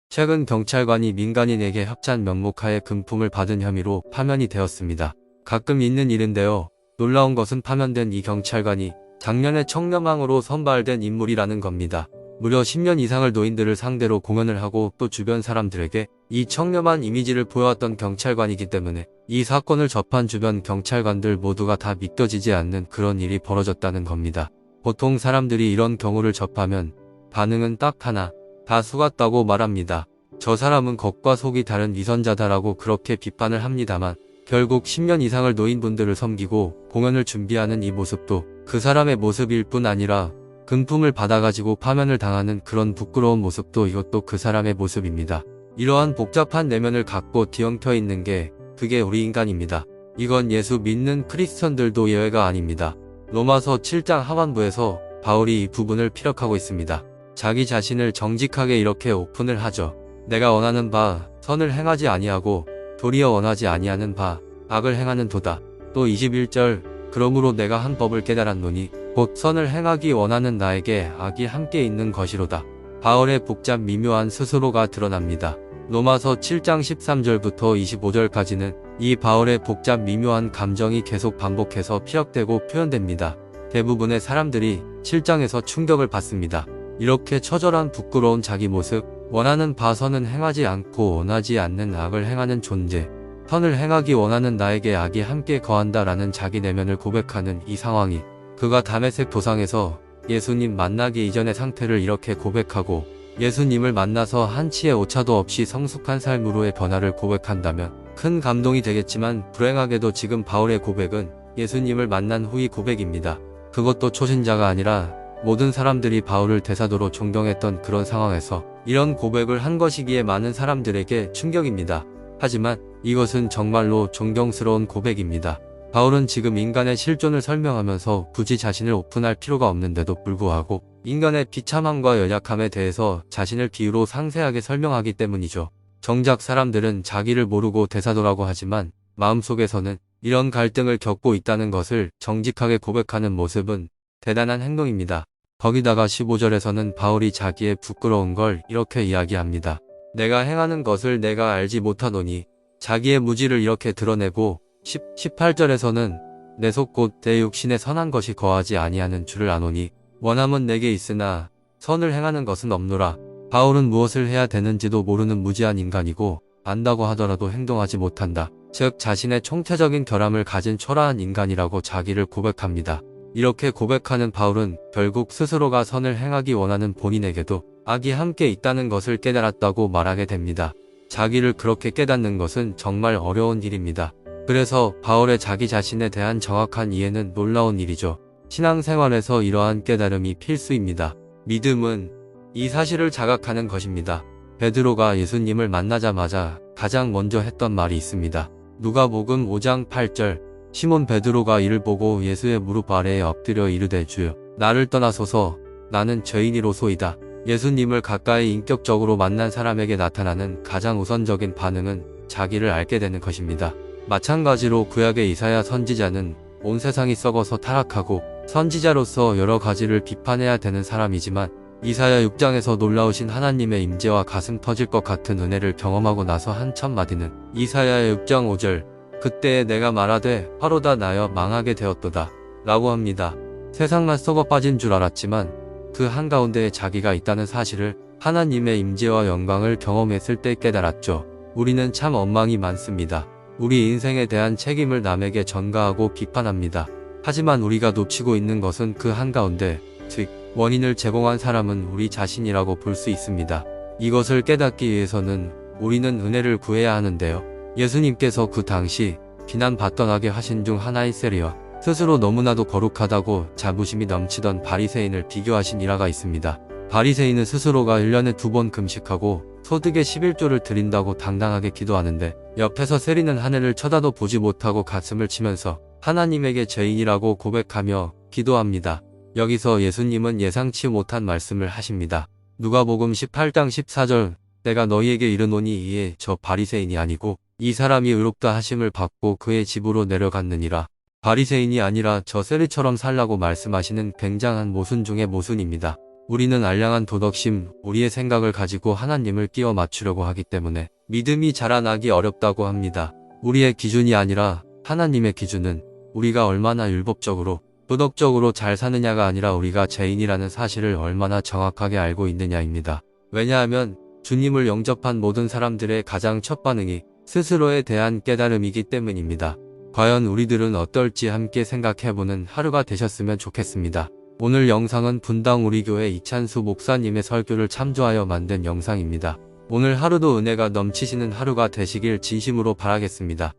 최근 경찰관이 민간인에게 협찬 명목하에 금품을 받은 혐의로 파면이 되었습니다. 가끔 있는 일인데요. 놀라운 것은 파면된 이 경찰관이 작년에 청렴왕으로 선발된 인물이라는 겁니다. 무려 10년 이상을 노인들을 상대로 공연을 하고 또 주변 사람들에게 이 청렴한 이미지를 보여왔던 경찰관이기 때문에 이 사건을 접한 주변 경찰관들 모두가 다 믿겨지지 않는 그런 일이 벌어졌다는 겁니다. 보통 사람들이 이런 경우를 접하면 반응은 딱 하나, 다 속았다고 말합니다. 저 사람은 겉과 속이 다른 위선자다라고 그렇게 비판을 합니다만 결국 10년 이상을 노인분들을 섬기고 공연을 준비하는 이 모습도 그 사람의 모습일 뿐 아니라 금품을 받아가지고 파면을 당하는 그런 부끄러운 모습도 이것도 그 사람의 모습입니다. 이러한 복잡한 내면을 갖고 뒤엉켜 있는 게 그게 우리 인간입니다. 이건 예수 믿는 크리스천들도 예외가 아닙니다. 로마서 7장 하반부에서 바울이 이 부분을 피력하고 있습니다. 자기 자신을 정직하게 이렇게 오픈을 하죠. 내가 원하는 바 선을 행하지 아니하고 도리어 원하지 아니하는 바 악을 행하는 도다. 또 21절 그러므로 내가 한 법을 깨달았노니 곧 선을 행하기 원하는 나에게 악이 함께 있는 것이로다. 바울의 복잡 미묘한 스스로가 드러납니다. 로마서 7장 13절부터 25절까지는 이 바울의 복잡 미묘한 감정이 계속 반복해서 피력되고 표현됩니다. 대부분의 사람들이 7장에서 충격을 받습니다. 이렇게 처절한 부끄러운 자기 모습, 원하는 바 선은 행하지 않고 원하지 않는 악을 행하는 존재, 선을 행하기 원하는 나에게 악이 함께 거한다라는 자기 내면을 고백하는 이 상황이 그가 다메섹 도상에서 예수님 만나기 이전의 상태를 이렇게 고백하고 예수님을 만나서 한치의 오차도 없이 성숙한 삶으로의 변화를 고백한다면 큰 감동이 되겠지만 불행하게도 지금 바울의 고백은 예수님을 만난 후의 고백입니다. 그것도 초신자가 아니라 모든 사람들이 바울을 대사도로 존경했던 그런 상황에서 이런 고백을 한 것이기에 많은 사람들에게 충격입니다. 하지만 이것은 정말로 존경스러운 고백입니다. 바울은 지금 인간의 실존을 설명하면서 굳이 자신을 오픈할 필요가 없는데도 불구하고 인간의 비참함과 연약함에 대해서 자신을 비유로 상세하게 설명하기 때문이죠. 정작 사람들은 자기를 모르고 대사도라고 하지만 마음속에서는 이런 갈등을 겪고 있다는 것을 정직하게 고백하는 모습은 대단한 행동입니다. 거기다가 15절에서는 바울이 자기의 부끄러운 걸 이렇게 이야기합니다. 내가 행하는 것을 내가 알지 못하노니 자기의 무지를 이렇게 드러내고 18절에서는 내 속 곧 내 육신에 선한 것이 거하지 아니하는 줄을 아노니 원함은 내게 있으나 선을 행하는 것은 없노라. 바울은 무엇을 해야 되는지도 모르는 무지한 인간이고 안다고 하더라도 행동하지 못한다. 즉 자신의 총체적인 결함을 가진 초라한 인간이라고 자기를 고백합니다. 이렇게 고백하는 바울은 결국 스스로가 선을 행하기 원하는 본인에게도 악이 함께 있다는 것을 깨달았다고 말하게 됩니다. 자기를 그렇게 깨닫는 것은 정말 어려운 일입니다. 그래서 바울의 자기 자신에 대한 정확한 이해는 놀라운 일이죠. 신앙생활에서 이러한 깨달음이 필수입니다. 믿음은 이 사실을 자각하는 것입니다. 베드로가 예수님을 만나자마자 가장 먼저 했던 말이 있습니다. 누가복음 5장 8절 시몬 베드로가 이를 보고 예수의 무릎 아래에 엎드려 이르되 주여 나를 떠나소서 나는 죄인이로소이다. 예수님을 가까이 인격적으로 만난 사람에게 나타나는 가장 우선적인 반응은 자기를 알게 되는 것입니다. 마찬가지로 구약의 이사야 선지자는 온 세상이 썩어서 타락하고 선지자로서 여러 가지를 비판해야 되는 사람이지만 이사야 6장에서 놀라우신 하나님의 임재와 가슴 터질 것 같은 은혜를 경험하고 나서 한 첫 마디는 이사야 6장 5절 그때에 내가 말하되 화로다 나여 망하게 되었도다 라고 합니다. 세상만 썩어 빠진 줄 알았지만 그 한가운데에 자기가 있다는 사실을 하나님의 임재와 영광을 경험했을 때 깨달았죠. 우리는 참 엉망이 많습니다. 우리 인생에 대한 책임을 남에게 전가하고 비판합니다. 하지만 우리가 놓치고 있는 것은 그 한가운데, 즉 원인을 제공한 사람은 우리 자신이라고 볼 수 있습니다. 이것을 깨닫기 위해서는 우리는 은혜를 구해야 하는데요. 예수님께서 그 당시 비난받던 악의 화신 중 하나인 세리와 스스로 너무나도 거룩하다고 자부심이 넘치던 바리새인을 비교하신 일화가 있습니다. 바리새인은 스스로가 1년에 2번 금식하고 소득의 11조를 드린다고 당당하게 기도하는데 옆에서 세리는 하늘을 쳐다도 보지 못하고 가슴을 치면서 하나님에게 죄인이라고 고백하며 기도합니다. 여기서 예수님은 예상치 못한 말씀을 하십니다. 누가복음 18장 14절 내가 너희에게 이르노니 이에 저 바리새인이 아니고 이 사람이 의롭다 하심을 받고 그의 집으로 내려갔느니라. 바리새인이 아니라 저 세리처럼 살라고 말씀하시는 굉장한 모순 중의 모순입니다. 우리는 알량한 도덕심, 우리의 생각을 가지고 하나님을 끼워 맞추려고 하기 때문에 믿음이 자라나기 어렵다고 합니다. 우리의 기준이 아니라 하나님의 기준은 우리가 얼마나 율법적으로, 도덕적으로 잘 사느냐가 아니라 우리가 죄인이라는 사실을 얼마나 정확하게 알고 있느냐입니다. 왜냐하면 주님을 영접한 모든 사람들의 가장 첫 반응이 스스로에 대한 깨달음이기 때문입니다. 과연 우리들은 어떨지 함께 생각해보는 하루가 되셨으면 좋겠습니다. 오늘 영상은 분당 우리교회 이찬수 목사님의 설교를 참조하여 만든 영상입니다. 오늘 하루도 은혜가 넘치시는 하루가 되시길 진심으로 바라겠습니다.